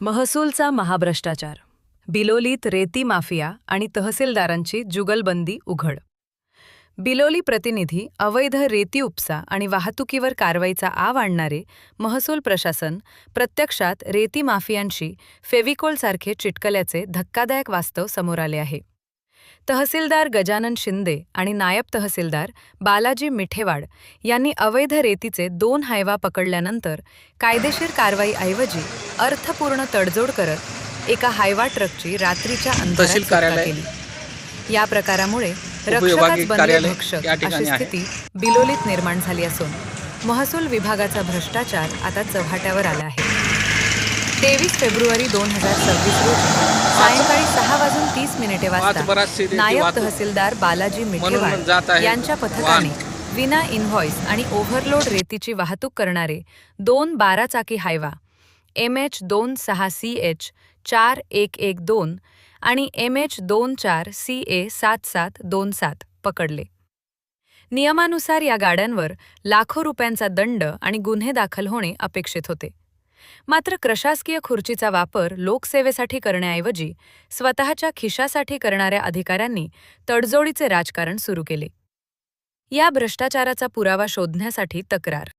महसूलचा महाभ्रष्टाचार, बिलोलीत रेती माफिया आणि तहसीलदारांची जुगलबंदी उघड. बिलोली प्रतिनिधी अवैध रेती उपसा आणि वाहतुकीवर कारवाईचा आव आणणारे महसूल प्रशासन प्रत्यक्षात रेती माफियांशी फेविकोलसारखे चिटकल्याचे धक्कादायक वास्तव समोर आले आहे. तहसीलदार गजानन शिंदे आणि नायब तहसीलदार बालाजी मिठेवाड यांनी अवैध रेतीचे 2 हायवा पकडल्यानंतर कायदेशीर कारवाईऐवजी अर्थपूर्ण तडजोड करत एका हायवा ट्रकची रात्रीच्या अंधारात सुटका केली. या प्रकारामुळे रक्षकाच बनले भक्षक अशी स्थिती बिलोलीत निर्माण झाली असून महसूल विभागाचा भ्रष्टाचार आता चव्हाट्यावर आला आहे. 23 फेब्रुवारी 2026 रोजी सायंकाळी 6:30 वाजता नायब तहसीलदार बालाजी मिठेवाड यांच्या पथकाने विना इनव्हॉइस आणि ओव्हरलोड रेतीची वाहतूक करणारे 2 12-चाकी हायवा MH26CH 4112 आणि MH24CA 7727 पकडले. नियमानुसार या गाड्यांवर लाखो रुपयांचा दंड आणि गुन्हे दाखल होणे अपेक्षित होते. मात्र प्रशासकीय खुर्चीचा वापर लोकसेवेसाठी करण्याऐवजी स्वतःच्या खिशासाठी करणाऱ्या अधिकाऱ्यांनी तडजोडीचे राजकारण सुरू केले. या भ्रष्टाचाराचा पुरावा शोधण्यासाठी तक्रार